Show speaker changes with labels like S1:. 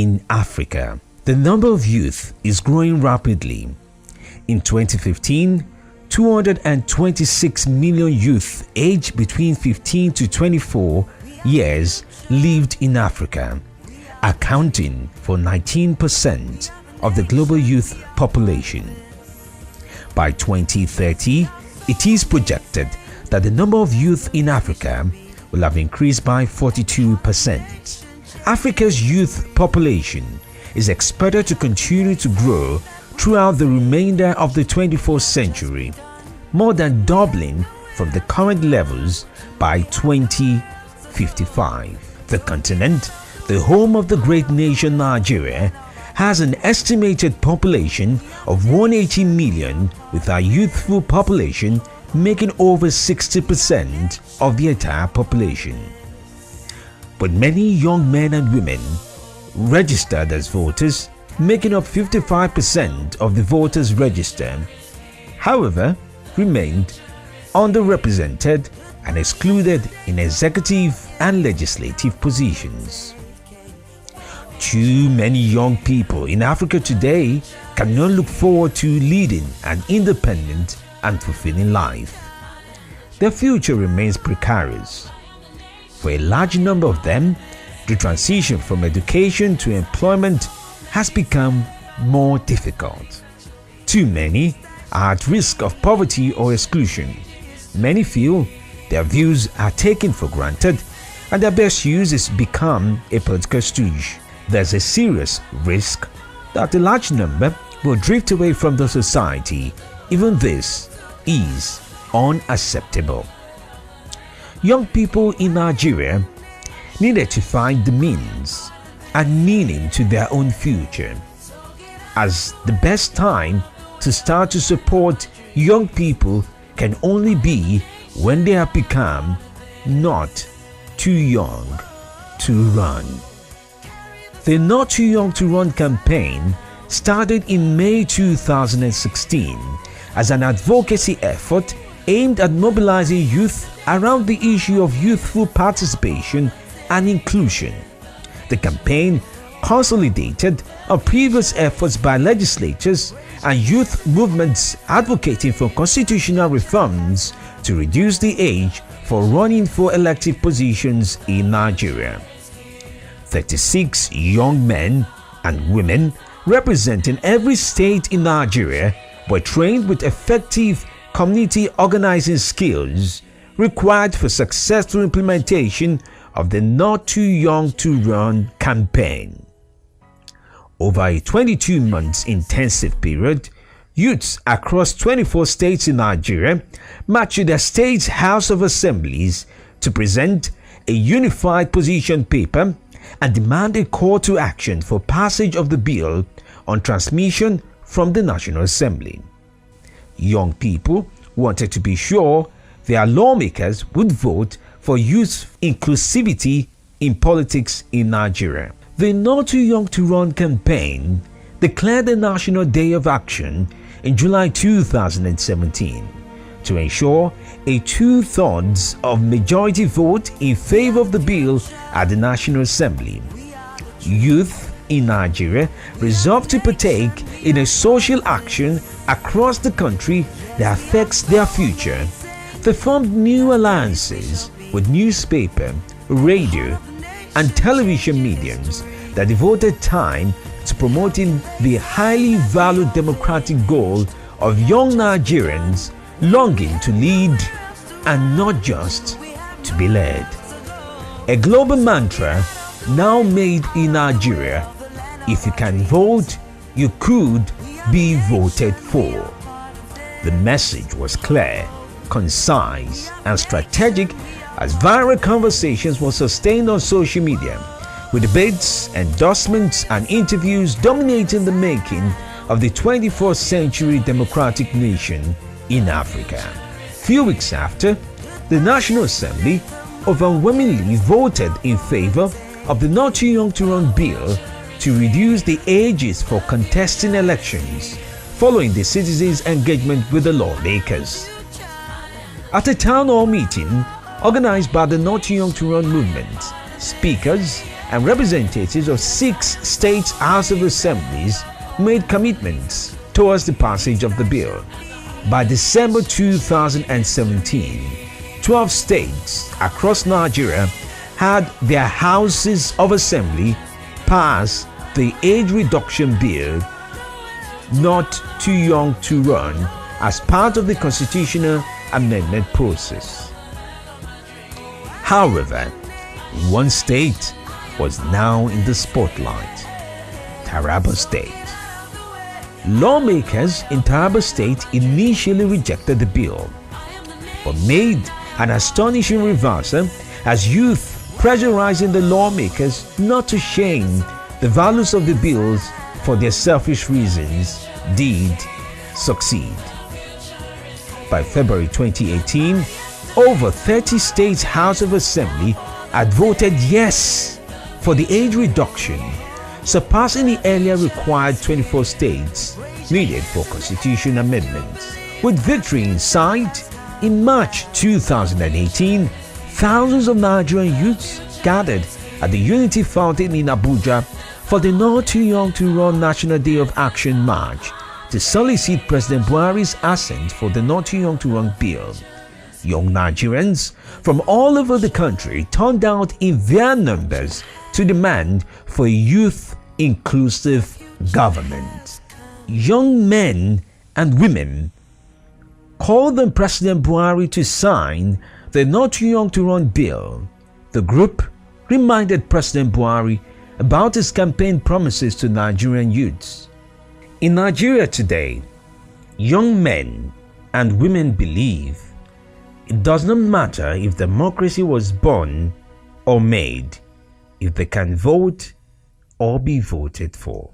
S1: in Africa. The number of youth is growing rapidly. In 2015, 226 million youth aged between 15 to 24 years lived in Africa, accounting for 19% of the global youth population. By 2030, it is projected that the number of youth in Africa will have increased by 42%. Africa's youth population is expected to continue to grow throughout the remainder of the 21st century, more than doubling from the current levels by 2055. The continent, the home of the great nation Nigeria, has an estimated population of 180 million, with our youthful population making over 60% of the entire population. But many young men and women registered as voters, making up 55% of the voters register, however, remained underrepresented and excluded in executive and legislative positions. Too many young people in Africa today cannot look forward to leading an independent and fulfilling life. Their future remains precarious. For a large number of them, the transition from education to employment has become more difficult. Too many are at risk of poverty or exclusion. Many feel their views are taken for granted and their best use is become a political stooge. There's a serious risk that a large number will drift away from the society. Even this is unacceptable. Young people in Nigeria needed to find the means and meaning to their own future, as the best time to start to support young people can only be when they have become not too young to run. The Not Too Young to Run campaign started in May 2016 as an advocacy effort aimed at mobilizing youth around the issue of youthful participation and inclusion. The campaign consolidated on previous efforts by legislators and youth movements advocating for constitutional reforms to reduce the age for running for elective positions in Nigeria. 36 young men and women representing every state in Nigeria were trained with effective community organizing skills required for successful implementation of the Not Too Young to Run campaign. Over a 22 months intensive period, youths across 24 states in Nigeria marched to their state's House of Assemblies to present a unified position paper and demand a call to action for passage of the bill on transmission from the National Assembly. Young people wanted to be sure their lawmakers would vote for youth inclusivity in politics in Nigeria. The Not Too Young to Run campaign declared a National Day of Action in July 2017 to ensure a 2/3 of majority vote in favor of the bill at the National Assembly. Youth in Nigeria resolved to partake in a social action across the country that affects their future. They formed new alliances with newspaper, radio, and television mediums that devoted time to promoting the highly valued democratic goal of young Nigerians longing to lead and not just to be led. A global mantra now made in Nigeria: if you can vote, you could be voted for. The message was clear, concise, and strategic as viral conversations were sustained on social media, with debates, endorsements, and interviews dominating the making of the 21st century democratic nation in Africa. Few weeks after, the National Assembly overwhelmingly voted in favor of the Not Too Young to Run bill to reduce the ages for contesting elections, following the citizens' engagement with the lawmakers. At a town hall meeting organized by the Not Too Young to Run movement, speakers and representatives of 6 states' House of Assemblies made commitments towards the passage of the bill. By December 2017, 12 states across Nigeria had their Houses of Assembly pass the age reduction bill, Not Too Young to Run, as part of the constitutional amendment process. However, one state was now in the spotlight: Taraba State. Lawmakers in Taraba State initially rejected the bill, but made an astonishing reversal as youth pressurizing the lawmakers not to shame the values of the bills for their selfish reasons did succeed. By February 2018, over 30 states' House of Assembly had voted yes for the age reduction, surpassing the earlier required 24 states needed for constitutional amendments. With victory in sight, in March 2018, thousands of Nigerian youths gathered at the Unity Fountain in Abuja for the Not Too Young to Run National Day of Action March to solicit President Buhari's assent for the Not Too Young to Run bill. Young Nigerians from all over the country turned out in their numbers to demand for a youth-inclusive government. Young men and women called on President Buhari to sign the Not Too Young to Run bill. The group reminded President Buhari about his campaign promises to Nigerian youths. In Nigeria today, young men and women believe it does not matter if democracy was born or made, if they can vote or be voted for.